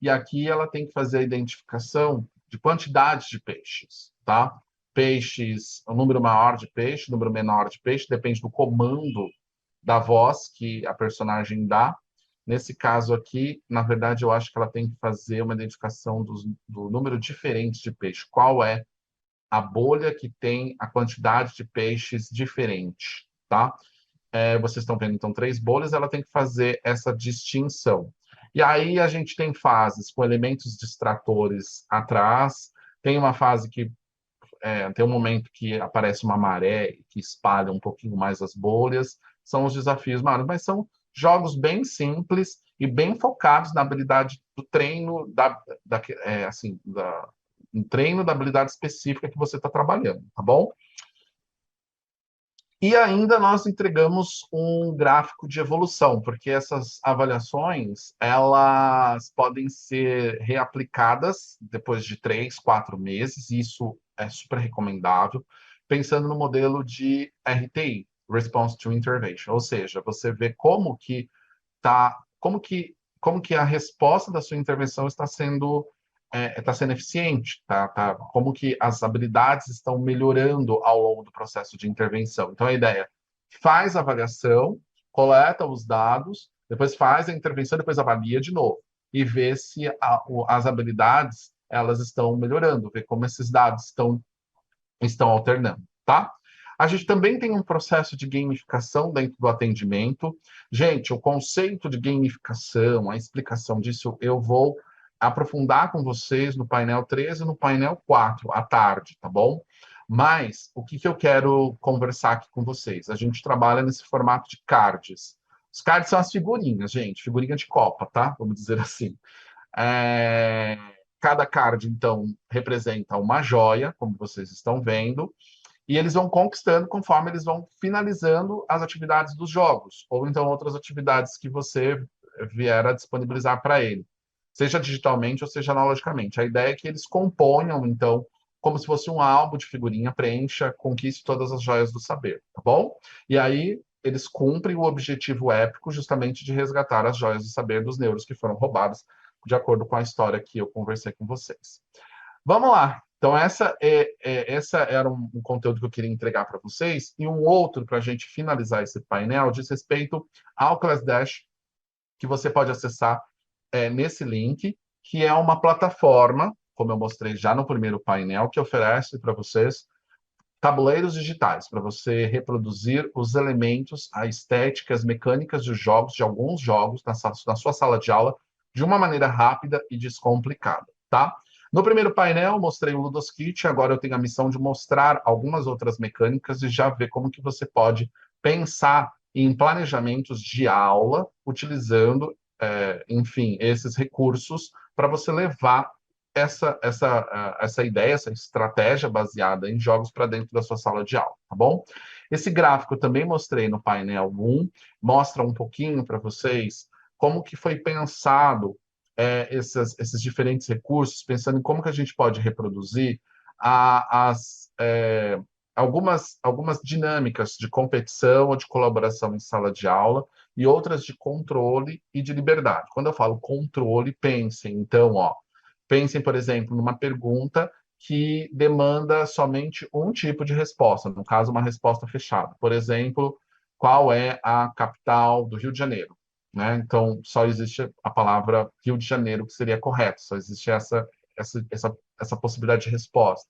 e aqui ela tem que fazer a identificação de quantidade de peixes, tá? Peixes, o número maior de peixe, o número menor de peixe, depende do comando da voz que a personagem dá. Nesse caso aqui, na verdade, eu acho que ela tem que fazer uma identificação do número diferente de peixe. Qual é a bolha que tem a quantidade de peixes diferente, tá? Vocês estão vendo, então, 3 bolhas, ela tem que fazer essa distinção. E aí a gente tem fases com elementos distratores atrás, tem uma fase que tem um momento que aparece uma maré que espalha um pouquinho mais as bolhas, são os desafios maiores, mas são jogos bem simples e bem focados na habilidade do treino, um treino da habilidade específica que você está trabalhando, tá bom? E ainda nós entregamos um gráfico de evolução, porque essas avaliações, elas podem ser reaplicadas depois de 3, 4 meses, e isso é super recomendável, pensando no modelo de RTI, Response to Intervention, ou seja, você vê como que a resposta da sua intervenção está sendo eficiente, como que as habilidades estão melhorando ao longo do processo de intervenção. Então, a ideia faz a avaliação, coleta os dados, depois faz a intervenção, depois avalia de novo e vê se as habilidades elas estão melhorando, vê como esses dados estão alternando, tá? A gente também tem um processo de gamificação dentro do atendimento. Gente, o conceito de gamificação, a explicação disso, eu vou aprofundar com vocês no painel 13 e no painel 4, à tarde, tá bom? Mas, o que eu quero conversar aqui com vocês? A gente trabalha nesse formato de cards. Os cards são as figurinhas, gente, figurinha de Copa, tá? Vamos dizer assim. Cada card, então, representa uma joia, como vocês estão vendo, e eles vão conquistando conforme eles vão finalizando as atividades dos jogos, ou então outras atividades que você vier a disponibilizar para ele, seja digitalmente ou seja analogicamente. A ideia é que eles componham, então, como se fosse um álbum de figurinha, preencha, conquiste todas as joias do saber, tá bom? E aí, eles cumprem o objetivo épico justamente de resgatar as joias do saber dos neuros que foram roubadas, de acordo com a história que eu conversei com vocês. Vamos lá. Então, essa era um conteúdo que eu queria entregar para vocês. E um outro, para a gente finalizar esse painel, diz respeito ao ClassDash, que você pode acessar nesse link, que é uma plataforma, como eu mostrei já no primeiro painel, que oferece para vocês tabuleiros digitais, para você reproduzir os elementos, a estética, as mecânicas de jogos, de alguns jogos, na sua sala de aula, de uma maneira rápida e descomplicada, tá? No primeiro painel, mostrei o Ludoskit, agora eu tenho a missão de mostrar algumas outras mecânicas e já ver como que você pode pensar em planejamentos de aula, utilizando, enfim, esses recursos para você levar essa ideia, essa estratégia baseada em jogos para dentro da sua sala de aula, tá bom? Esse gráfico eu também mostrei no painel 1, mostra um pouquinho para vocês como que foi pensado esses diferentes recursos, pensando em como que a gente pode reproduzir algumas dinâmicas de competição ou de colaboração em sala de aula e outras de controle e de liberdade. Quando eu falo controle, pensem, por exemplo, numa pergunta que demanda somente um tipo de resposta, no caso, uma resposta fechada. Por exemplo, qual é a capital do Rio de Janeiro? Né? Então, só existe a palavra Rio de Janeiro que seria correto, só existe essa possibilidade de resposta.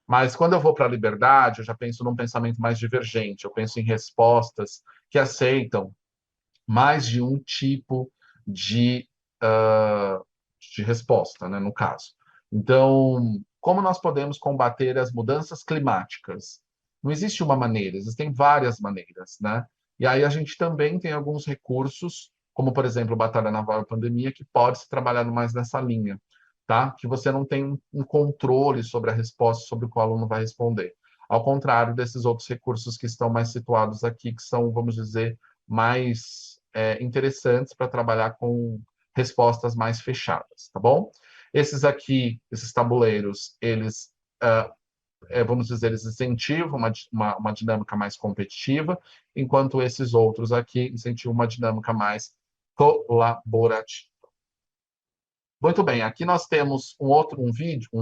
Mas quando eu vou para a liberdade, eu já penso num pensamento mais divergente, eu penso em respostas que aceitam mais de um tipo de resposta, né, no caso. Então, como nós podemos combater as mudanças climáticas? Não existe uma maneira, existem várias maneiras, né? E aí a gente também tem alguns recursos, como, por exemplo, Batalha Naval e Pandemia, que pode ser trabalhado mais nessa linha, tá? Que você não tem um controle sobre a resposta, sobre o que o aluno vai responder. Ao contrário desses outros recursos que estão mais situados aqui, que são, vamos dizer, mais interessantes para trabalhar com respostas mais fechadas, tá bom? Esses aqui, esses tabuleiros, eles vamos dizer, eles incentivam uma dinâmica mais competitiva, enquanto esses outros aqui incentivam uma dinâmica mais colaborativa. Muito bem, aqui nós temos um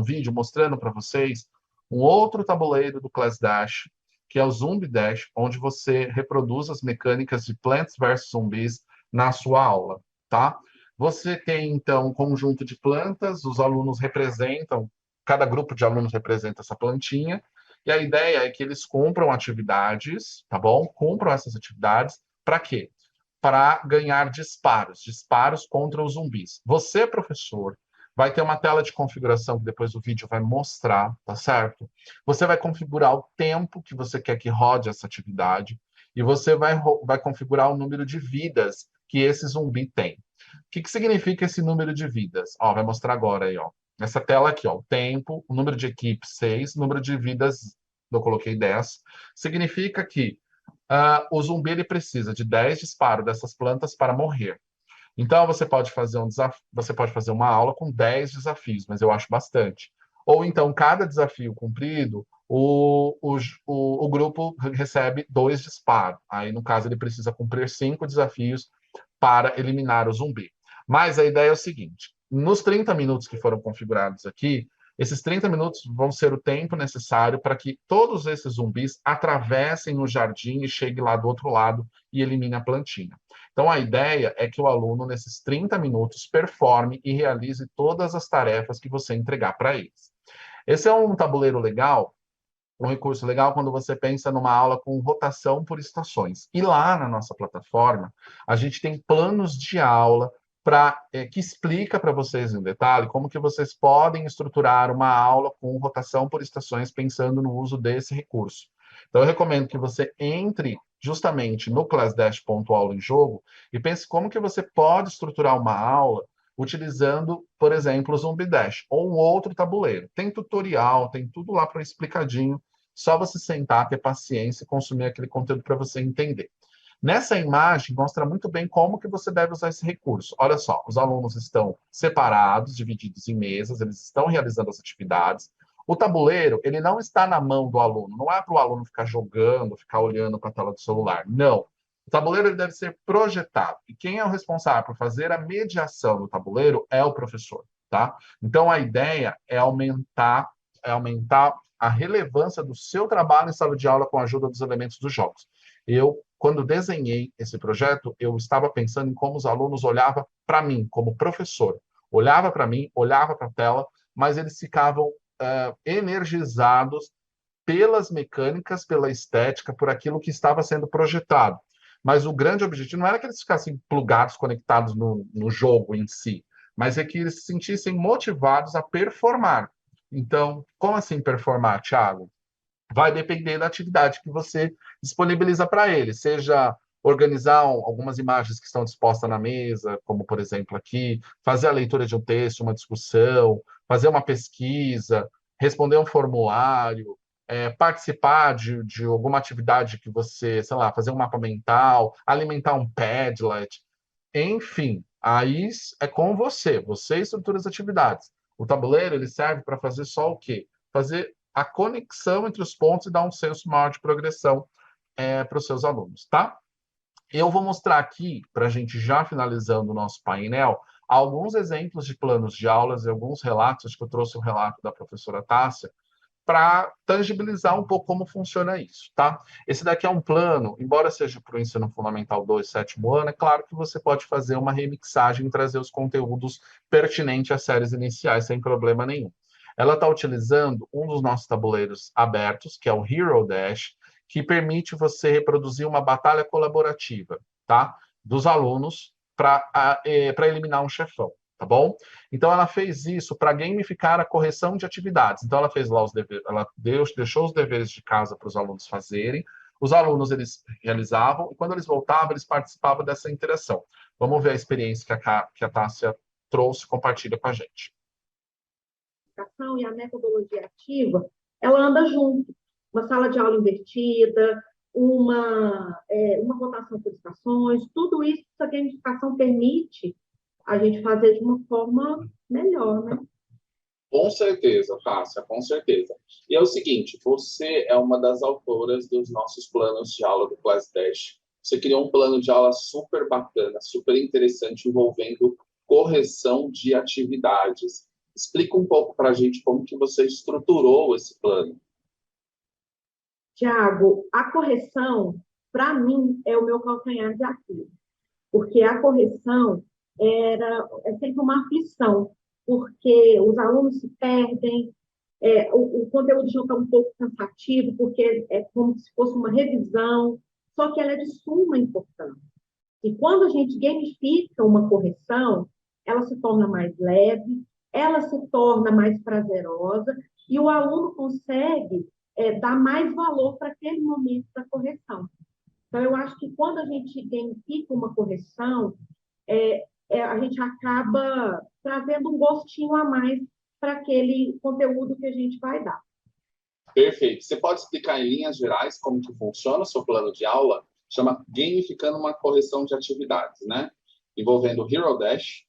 vídeo mostrando para vocês um outro tabuleiro do ClassDash, que é o Zumbi Dash, onde você reproduz as mecânicas de Plants vs Zumbis na sua aula, tá? Você tem, então, um conjunto de plantas, os alunos representam, cada grupo de alunos representa essa plantinha, e a ideia é que eles cumpram atividades, tá bom? Cumpram essas atividades, para quê? Para ganhar disparos contra os zumbis. Você, professor, vai ter uma tela de configuração que depois o vídeo vai mostrar, tá certo? Você vai configurar o tempo que você quer que rode essa atividade, e você vai configurar o número de vidas que esse zumbi tem. O que significa esse número de vidas? Ó, vai mostrar agora aí, ó. Nessa tela aqui, ó, o tempo, o número de equipe 6, número de vidas, eu coloquei 10. Significa que o zumbi ele precisa de 10 disparos dessas plantas para morrer. Então, você pode fazer uma aula com 10 desafios, mas eu acho bastante. Ou então, cada desafio cumprido, o grupo recebe 2 disparos. Aí, no caso, ele precisa cumprir 5 desafios para eliminar o zumbi. Mas a ideia é o seguinte, nos 30 minutos que foram configurados aqui, esses 30 minutos vão ser o tempo necessário para que todos esses zumbis atravessem o jardim e cheguem lá do outro lado e eliminem a plantinha. Então, a ideia é que o aluno, nesses 30 minutos, performe e realize todas as tarefas que você entregar para eles. Esse é um tabuleiro legal, um recurso legal quando você pensa numa aula com rotação por estações. E lá na nossa plataforma, a gente tem planos de aula que explica para vocês em detalhe como que vocês podem estruturar uma aula com rotação por estações pensando no uso desse recurso. Então, eu recomendo que você entre justamente no ClassDash.aula em jogo e pense como que você pode estruturar uma aula utilizando, por exemplo, o Zumbi Dash ou um outro tabuleiro. Tem tutorial, tem tudo lá para explicadinho, só você sentar, ter paciência e consumir aquele conteúdo para você entender. Nessa imagem, mostra muito bem como que você deve usar esse recurso. Olha só, os alunos estão separados, divididos em mesas, eles estão realizando as atividades. O tabuleiro, ele não está na mão do aluno, não é para o aluno ficar jogando, ficar olhando para a tela do celular. Não, O tabuleiro ele deve ser projetado. E quem é o responsável por fazer a mediação do tabuleiro é o professor, tá? Então, a ideia é aumentar a relevância do seu trabalho em sala de aula com a ajuda dos elementos dos jogos. Eu, quando desenhei esse projeto, eu estava pensando em como os alunos olhavam para mim, como professor. Olhava para mim, olhava para a tela, mas eles ficavam energizados pelas mecânicas, pela estética, por aquilo que estava sendo projetado. Mas o grande objetivo não era que eles ficassem plugados, conectados no jogo em si, mas é que eles se sentissem motivados a performar. Então, como assim performar, Thiago? Vai depender da atividade que você disponibiliza para eles, seja organizar algumas imagens que estão dispostas na mesa, como, por exemplo, aqui, fazer a leitura de um texto, uma discussão, fazer uma pesquisa, responder um formulário, participar de alguma atividade que você, sei lá, fazer um mapa mental, alimentar um Padlet, enfim, aí é com você estrutura as atividades. O tabuleiro ele serve para fazer só o quê? Fazer a conexão entre os pontos e dar um senso maior de progressão para os seus alunos, tá? Eu vou mostrar aqui, para a gente já finalizando o nosso painel, alguns exemplos de planos de aulas e alguns relatos, acho que eu trouxe um relato da professora Tássia, para tangibilizar um pouco como funciona isso, tá? Esse daqui é um plano, embora seja para o ensino fundamental 2, sétimo ano, é claro que você pode fazer uma remixagem e trazer os conteúdos pertinentes às séries iniciais sem problema nenhum. Ela está utilizando um dos nossos tabuleiros abertos, que é o Hero Dash, que permite você reproduzir uma batalha colaborativa, tá? Dos alunos para eliminar um chefão, tá bom? Então, ela fez isso para gamificar a correção de atividades. Então, ela fez lá os deveres, deixou os deveres de casa para os alunos fazerem, os alunos, eles realizavam, e quando eles voltavam, eles participavam dessa interação. Vamos ver a experiência que a Tássia trouxe e compartilha com a gente. E a metodologia ativa, ela anda junto. Uma sala de aula invertida, uma rotação por estações, tudo isso a gamificação permite a gente fazer de uma forma melhor, né? Com certeza, Tássia, com certeza. E é o seguinte, você é uma das autoras dos nossos planos de aula do Class Dash. Você criou um plano de aula super bacana, super interessante, envolvendo correção de atividades. Explica um pouco para a gente como que você estruturou esse plano. Tiago, a correção, para mim, é o meu calcanhar de Aquiles. Porque a correção é sempre uma aflição, porque os alunos se perdem, o conteúdo já está um pouco cansativo, porque é como se fosse uma revisão, só que ela é de suma importância. E quando a gente gamifica uma correção, ela se torna mais leve, ela se torna mais prazerosa, e o aluno consegue dar mais valor para aquele momento da correção. Então, eu acho que quando a gente gamifica uma correção, a gente acaba trazendo um gostinho a mais para aquele conteúdo que a gente vai dar. Perfeito. Você pode explicar em linhas gerais como que funciona o seu plano de aula? Chama Gamificando uma Correção de Atividades, né? Envolvendo Hero Dash,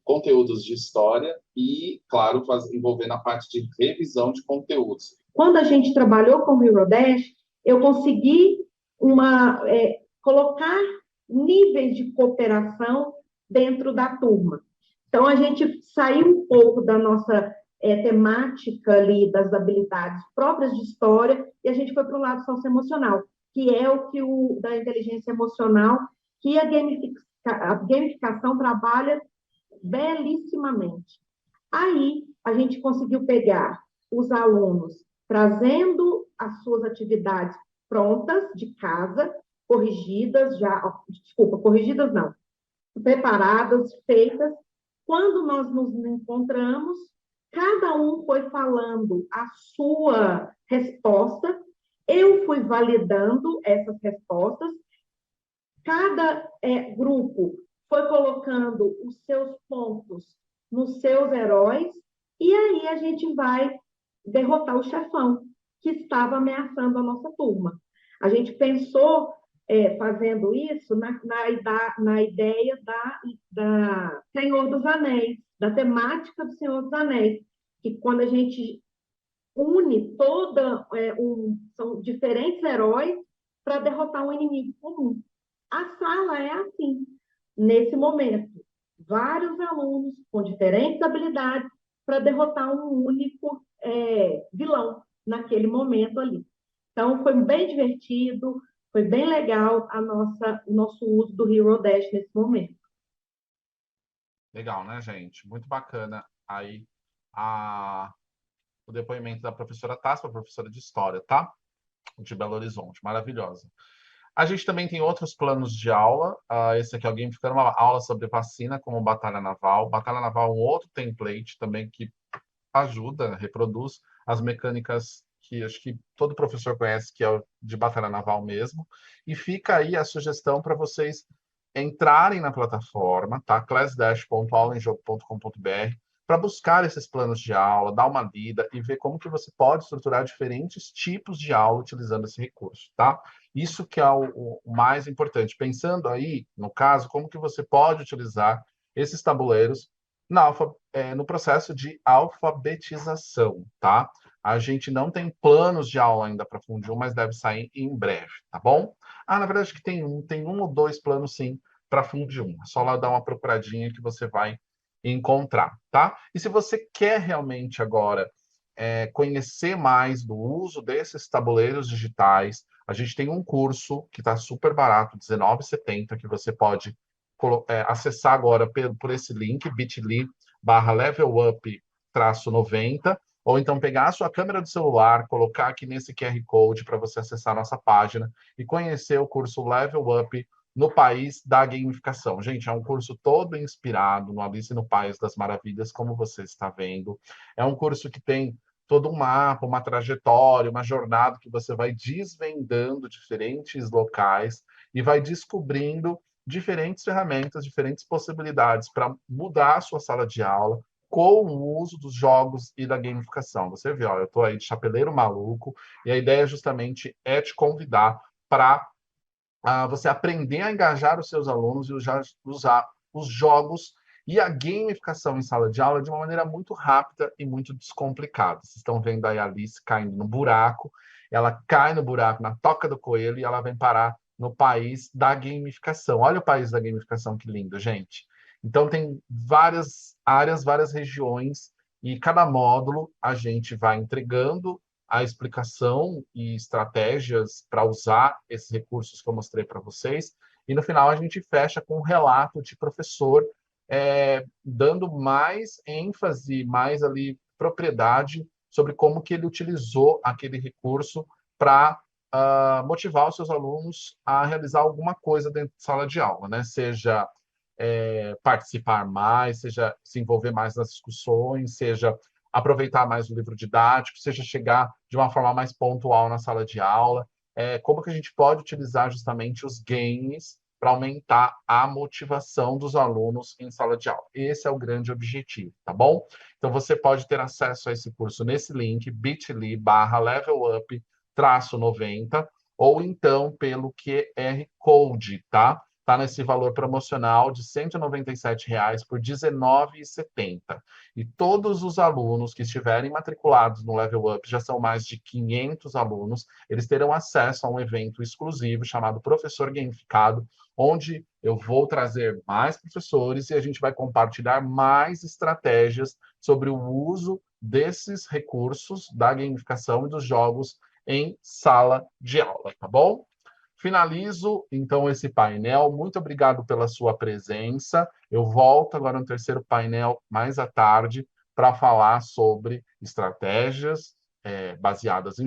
conteúdos de história e, claro, envolvendo a parte de revisão de conteúdos. Quando a gente trabalhou com o Hero Dash, eu consegui colocar níveis de cooperação dentro da turma. Então, a gente saiu um pouco da nossa temática ali das habilidades próprias de história e a gente foi para o lado socioemocional, que é o que da inteligência emocional, que a gamificação trabalha belíssimamente. Aí, a gente conseguiu pegar os alunos trazendo as suas atividades prontas de casa, corrigidas não, preparadas, feitas. Quando nós nos encontramos, cada um foi falando a sua resposta, eu fui validando essas respostas, cada grupo foi colocando os seus pontos nos seus heróis, e aí a gente vai derrotar o chefão que estava ameaçando a nossa turma. A gente pensou, fazendo isso, na ideia da Senhor dos Anéis, da temática do Senhor dos Anéis, que quando a gente une são diferentes heróis para derrotar um inimigo comum. A sala é assim, nesse momento, vários alunos com diferentes habilidades para derrotar um único vilão naquele momento ali. Então, foi bem divertido, foi bem legal o nosso uso do Hero Dash nesse momento. Legal, né, gente? Muito bacana aí o depoimento da professora Tássia, professora de História, tá? De Belo Horizonte, maravilhosa. A gente também tem outros planos de aula. Esse aqui, alguém ficando uma aula sobre vacina, como Batalha Naval. Batalha Naval é um outro template também que ajuda, reproduz as mecânicas que acho que todo professor conhece, que é o de Batalha Naval mesmo. E fica aí a sugestão para vocês entrarem na plataforma, tá? class-aulenjogo.com.br, para buscar esses planos de aula, dar uma lida e ver como que você pode estruturar diferentes tipos de aula utilizando esse recurso, tá? Isso que é o mais importante. Pensando aí, no caso, como que você pode utilizar esses tabuleiros no processo de alfabetização, tá? A gente não tem planos de aula ainda para Fundi 1, mas deve sair em breve, tá bom? Na verdade, acho que tem um ou dois planos, sim, para Fundi 1. É só lá dar uma procuradinha que você vai encontrar, tá? E se você quer realmente agora conhecer mais do uso desses tabuleiros digitais, a gente tem um curso que está super barato, R$19,70, que você pode acessar agora por esse link, bit.ly/levelup-90, ou então pegar a sua câmera do celular, colocar aqui nesse QR Code para você acessar a nossa página e conhecer o curso Level Up no País da Gamificação. Gente, é um curso todo inspirado no Alice no País das Maravilhas, como você está vendo. É um curso que tem todo um mapa, uma trajetória, uma jornada que você vai desvendando diferentes locais e vai descobrindo diferentes ferramentas, diferentes possibilidades para mudar a sua sala de aula com o uso dos jogos e da gamificação. Você vê, ó, eu estou aí de chapeleiro maluco e a ideia justamente é te convidar para você aprender a engajar os seus alunos e usar os jogos e a gamificação em sala de aula de uma maneira muito rápida e muito descomplicada. Vocês estão vendo aí a Alice caindo no buraco, ela cai no buraco na toca do coelho e ela vem parar no país da gamificação. Olha o país da gamificação, que lindo, gente. Então, tem várias áreas, várias regiões, e cada módulo a gente vai entregando a explicação e estratégias para usar esses recursos que eu mostrei para vocês. E no final a gente fecha com um relato de professor dando mais ênfase, mais ali propriedade sobre como que ele utilizou aquele recurso para motivar os seus alunos a realizar alguma coisa dentro de sala de aula, né? Seja participar mais, seja se envolver mais nas discussões, seja aproveitar mais o livro didático, seja chegar de uma forma mais pontual na sala de aula. Como que a gente pode utilizar justamente os games para aumentar a motivação dos alunos em sala de aula. Esse é o grande objetivo, tá bom? Então, você pode ter acesso a esse curso nesse link, bit.ly/levelup-90, ou então pelo QR Code, tá? Está nesse valor promocional de R$ 197,00 por R$19,70. E todos os alunos que estiverem matriculados no Level Up, já são mais de 500 alunos, eles terão acesso a um evento exclusivo chamado Professor Gamificado, onde eu vou trazer mais professores e a gente vai compartilhar mais estratégias sobre o uso desses recursos da gamificação e dos jogos em sala de aula, tá bom? Finalizo, então, esse painel. Muito obrigado pela sua presença. Eu volto agora no terceiro painel, mais à tarde, para falar sobre estratégias baseadas em